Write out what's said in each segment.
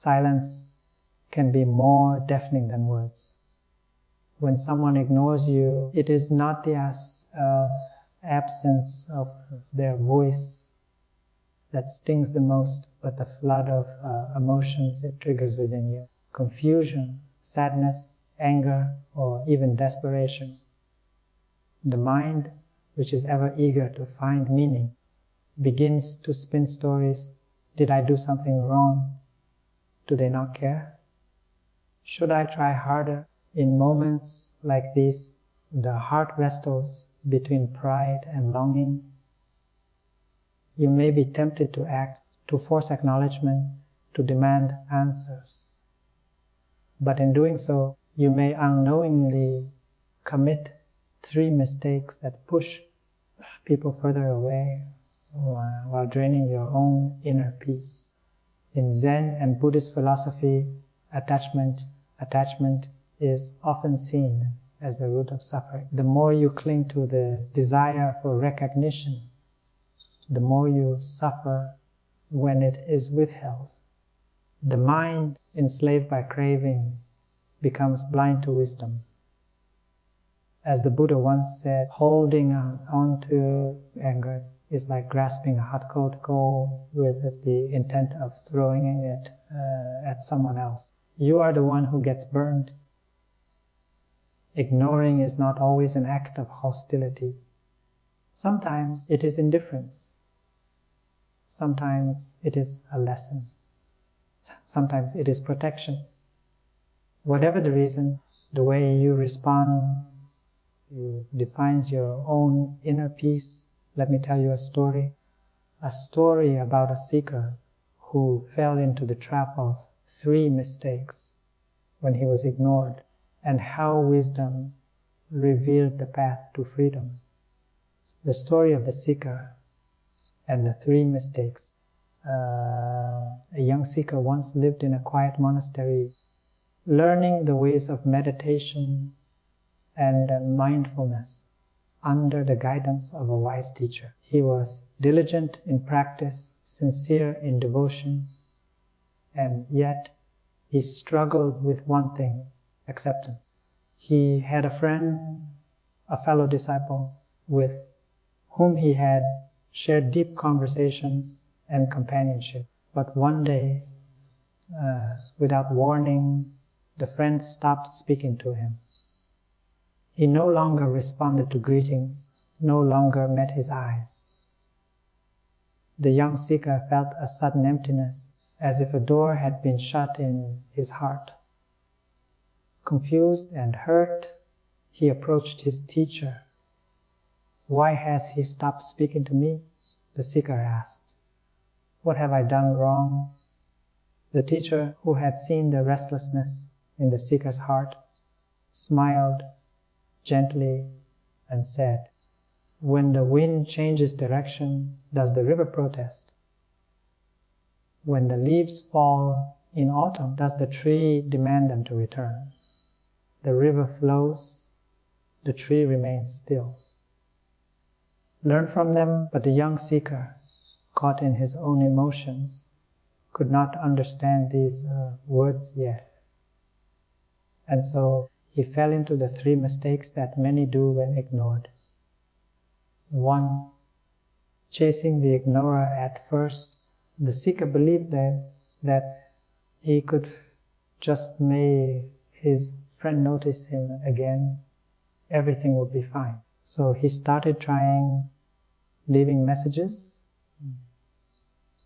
silence can be more deafening than words. When someone ignores you, it is not the absence of their voice that stings the most, but the flood of emotions it triggers within you. Confusion, sadness, anger, or even desperation. The mind, which is ever eager to find meaning, begins to spin stories. Did I do something wrong? Do they not care? Should I try harder? In moments like these, the heart wrestles between pride and longing. You may be tempted to act, to force acknowledgement, to demand answers. But in doing so, you may unknowingly commit 3 mistakes that push people further away while draining your own inner peace. In Zen and Buddhist philosophy, attachment is often seen as the root of suffering. The more you cling to the desire for recognition, the more you suffer when it is withheld. The mind, enslaved by craving, becomes blind to wisdom. As the Buddha once said, holding on to anger is like grasping a hot coal with the intent of throwing it at someone else. You are the one who gets burned. Ignoring is not always an act of hostility. Sometimes it is indifference. Sometimes it is a lesson. Sometimes it is protection. Whatever the reason, the way you respond defines your own inner peace. Let me tell you a story about a seeker who fell into the trap of 3 mistakes when he was ignored, and how wisdom revealed the path to freedom. The story of the seeker and the 3 mistakes. A young seeker once lived in a quiet monastery, learning the ways of meditation and mindfulness under the guidance of a wise teacher. He was diligent in practice, sincere in devotion, and yet he struggled with one thing: acceptance. He had a friend, a fellow disciple, with whom he had shared deep conversations and companionship. But one day, without warning, the friend stopped speaking to him. He no longer responded to greetings, no longer met his eyes. The young seeker felt a sudden emptiness, as if a door had been shut in his heart. Confused and hurt, he approached his teacher. "Why has he stopped speaking to me?" the seeker asked. "What have I done wrong?" The teacher, who had seen the restlessness in the seeker's heart, smiled gently and said, "When the wind changes direction, does the river protest? When the leaves fall in autumn, does the tree demand them to return? The river flows, the tree remains still. Learn from them." But the young seeker, caught in his own emotions, could not understand these words yet. And so he fell into the 3 mistakes that many do when ignored. 1. Chasing the ignorer at first. The seeker believed that he could just make his friend notice him again, everything would be fine. So he started trying leaving messages,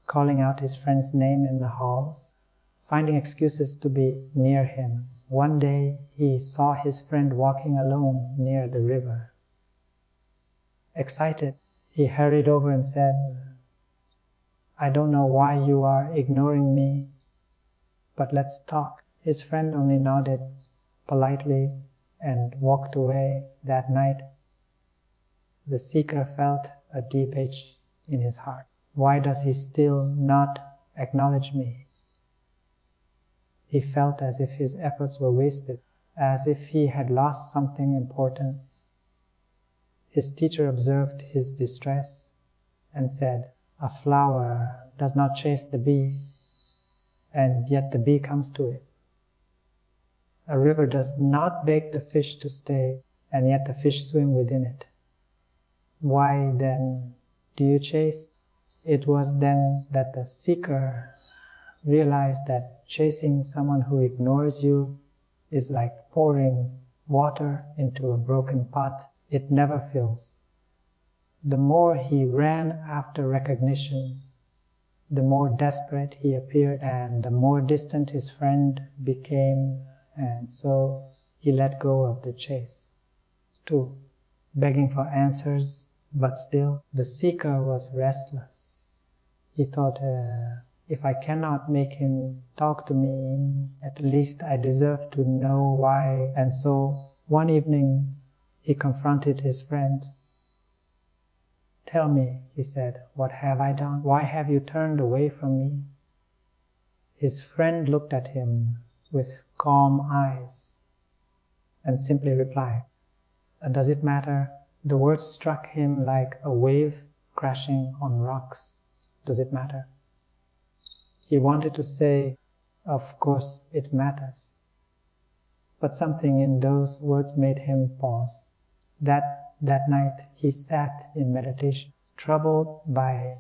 calling out his friend's name in the halls, finding excuses to be near him. One day he saw his friend walking alone near the river. Excited, he hurried over and said, "I don't know why you are ignoring me, but let's talk." His friend only nodded politely and walked away. That night, the seeker felt a deep ache in his heart. Why does he still not acknowledge me? He felt as if his efforts were wasted, as if he had lost something important. His teacher observed his distress and said, "A flower does not chase the bee. and yet the bee comes to it. A river does not beg the fish to stay, and yet the fish swim within it. Why then do you chase? It was then that the seeker realized that chasing someone who ignores you is like pouring water into a broken pot. It never fills. The more he ran after recognition, the more desperate he appeared, and the more distant his friend became, and so he let go of the chase. 2. Begging for answers, but still the seeker was restless. He thought, if I cannot make him talk to me, at least I deserve to know why. And so one evening he confronted his friend. Tell me, he said, what have I done? Why have you turned away from me? His friend looked at him with calm eyes and simply replied, does it matter? The words struck him like a wave crashing on rocks. Does it matter? He wanted to say, of course it matters. But something in those words made him pause. That night he sat in meditation, troubled by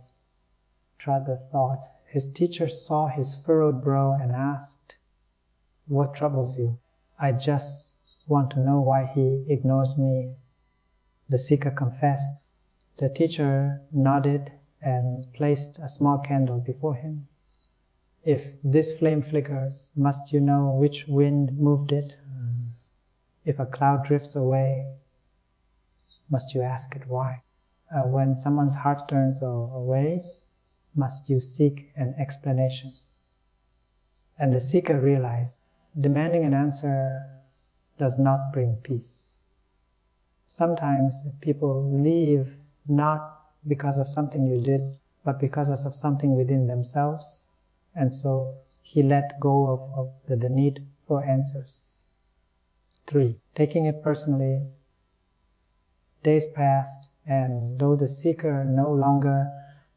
troubled thought. His teacher saw his furrowed brow and asked, what troubles you? I just want to know why he ignores me. The seeker confessed. The teacher nodded and placed a small candle before him. If this flame flickers, must you know which wind moved it? If a cloud drifts away, must you ask it why? When someone's heart turns away, must you seek an explanation? And the seeker realized, demanding an answer does not bring peace. Sometimes people leave not because of something you did, but because of something within themselves. And so he let go of the need for answers. 3. Taking it personally. Days passed, and though the seeker no longer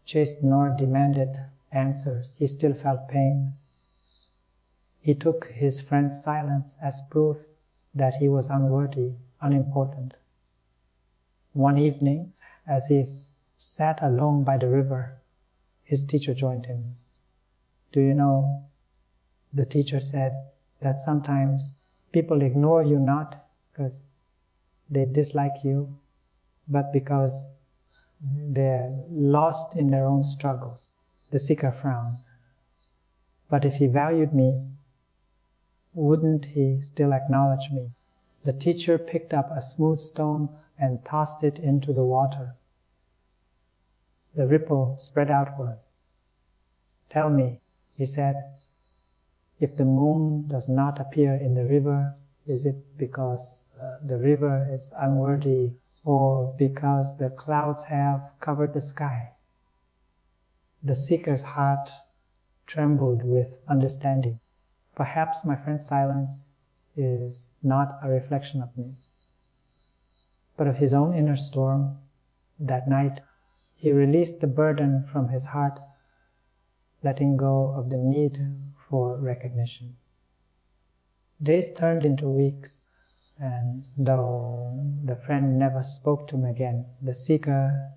chased nor demanded answers, he still felt pain. He took his friend's silence as proof that he was unworthy, unimportant. One evening, as he sat alone by the river, his teacher joined him. Do you know, the teacher said, that sometimes people ignore you not because they dislike you, but because they're lost in their own struggles. The seeker frowned. But if he valued me, wouldn't he still acknowledge me? The teacher picked up a smooth stone and tossed it into the water. The ripple spread outward. Tell me, he said, if the moon does not appear in the river, is it because the river is unworthy, or because the clouds have covered the sky? The seeker's heart trembled with understanding. Perhaps my friend's silence is not a reflection of me, but of his own inner storm. That night, he released the burden from his heart, letting go of the need for recognition. Days turned into weeks, and though the friend never spoke to him again, the seeker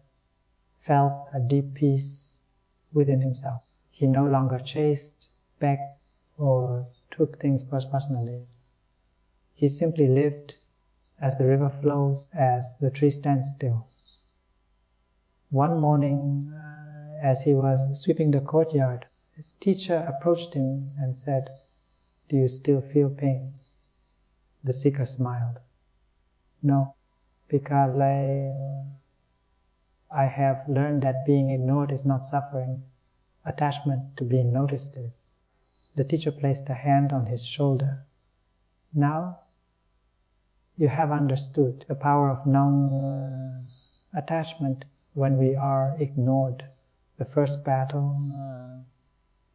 felt a deep peace within himself. He no longer chased, begged, or took things personally. He simply lived as the river flows, as the tree stands still. One morning, as he was sweeping the courtyard, his teacher approached him and said, do you still feel pain? The seeker smiled. No, because I have learned that being ignored is not suffering. Attachment to being noticed is. The teacher placed a hand on his shoulder. Now, you have understood the power of non-attachment when we are ignored. The first battle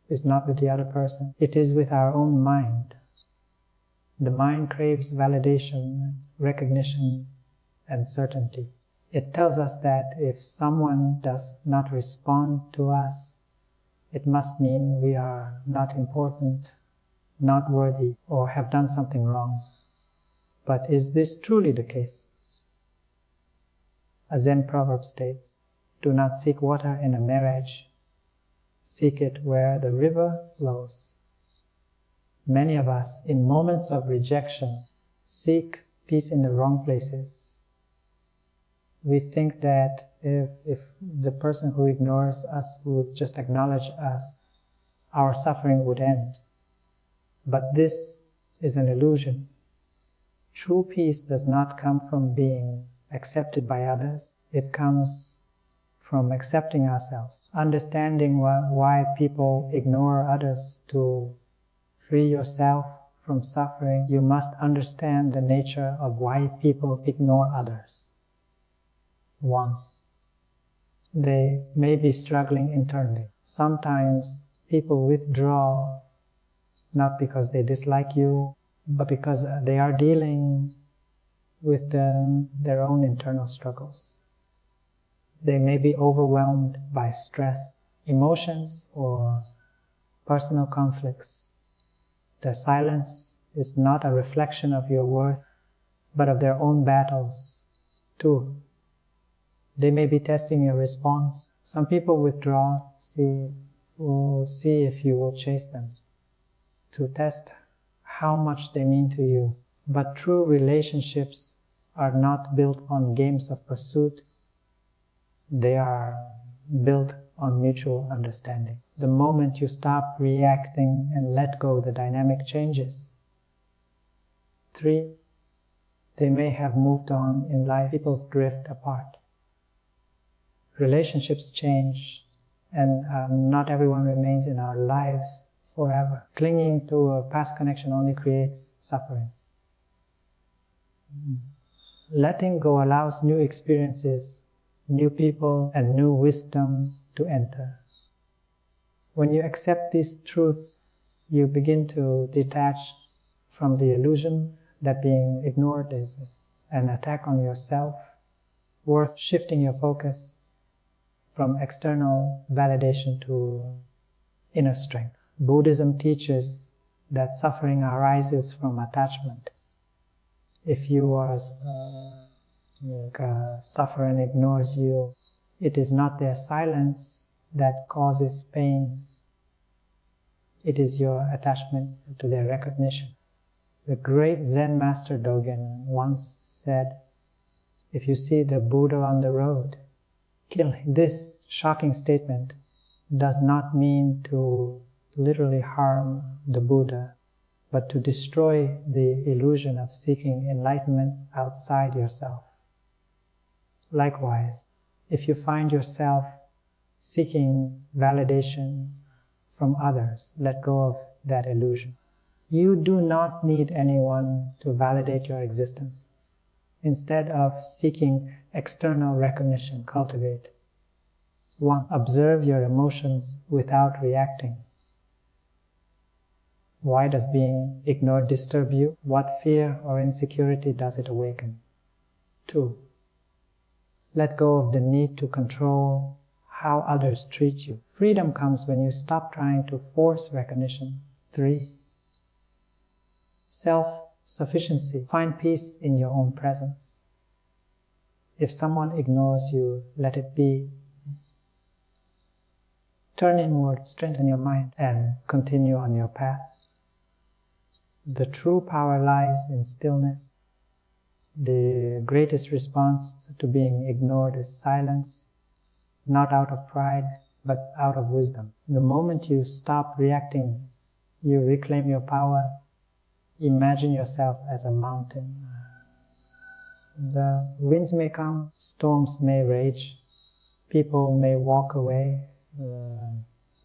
is not with the other person. It is with our own mind. The mind craves validation, recognition, and certainty. It tells us that if someone does not respond to us, it must mean we are not important, not worthy, or have done something wrong. But is this truly the case? A Zen proverb states, "Do not seek water in a mirage, seek it where the river flows." Many of us, in moments of rejection, seek peace in the wrong places. We think that if the person who ignores us would just acknowledge us, our suffering would end. But this is an illusion. True peace does not come from being accepted by others. It comes from accepting ourselves, understanding why people ignore others. To free yourself from suffering, you must understand the nature of why people ignore others. 1. They may be struggling internally. Sometimes people withdraw not because they dislike you, but because they are dealing with their own internal struggles. They may be overwhelmed by stress, emotions, or personal conflicts. Their silence is not a reflection of your worth, but of their own battles. 2. They may be testing your response. Some people withdraw, see if you will chase them, to test how much they mean to you. But true relationships are not built on games of pursuit. They are built on mutual understanding. The moment you stop reacting and let go, the dynamic changes. 3. They may have moved on in life. People drift apart. Relationships change, and not everyone remains in our lives forever. Clinging to a past connection only creates suffering. Letting go allows new experiences, new people, and new wisdom to enter. When you accept these truths, you begin to detach from the illusion that being ignored is an attack on yourself, worth shifting your focus from external validation to inner strength. Buddhism teaches that suffering arises from attachment. If yours suffer and ignores you, it is not their silence that causes pain. It is your attachment to their recognition. The great Zen master Dogen once said, "If you see the Buddha on the road, kill him." This shocking statement does not mean to literally harm the Buddha, but to destroy the illusion of seeking enlightenment outside yourself. Likewise, if you find yourself seeking validation from others, let go of that illusion. You do not need anyone to validate your existence. Instead of seeking external recognition, cultivate. 1. Observe your emotions without reacting. Why does being ignored disturb you? What fear or insecurity does it awaken? 2. Let go of the need to control how others treat you. Freedom comes when you stop trying to force recognition. 3. Self-sufficiency. Find peace in your own presence. If someone ignores you, let it be. Turn inward, strengthen your mind, and continue on your path. The true power lies in stillness. The greatest response to being ignored is silence, not out of pride, but out of wisdom. The moment you stop reacting, you reclaim your power. Imagine yourself as a mountain. The winds may come, storms may rage, people may walk away,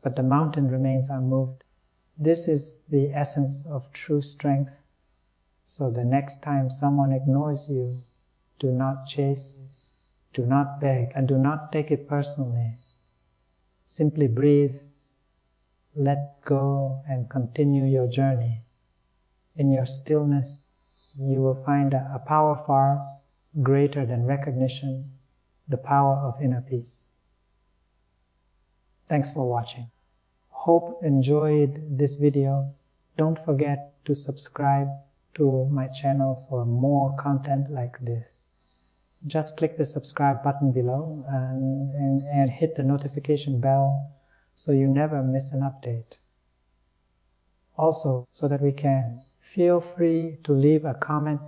but the mountain remains unmoved. This is the essence of true strength. So the next time someone ignores you, do not chase, do not beg, and do not take it personally. Simply breathe, let go, and continue your journey. In your stillness, you will find a power far greater than recognition, the power of inner peace. Thanks for watching. Hope enjoyed this video. Don't forget to subscribe to my channel for more content like this. Just click the subscribe button below and hit the notification bell so you never miss an update. Also, so that we can feel free to leave a comment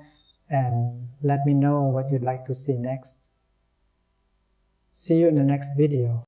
and let me know what you'd like to see next. See you in the next video.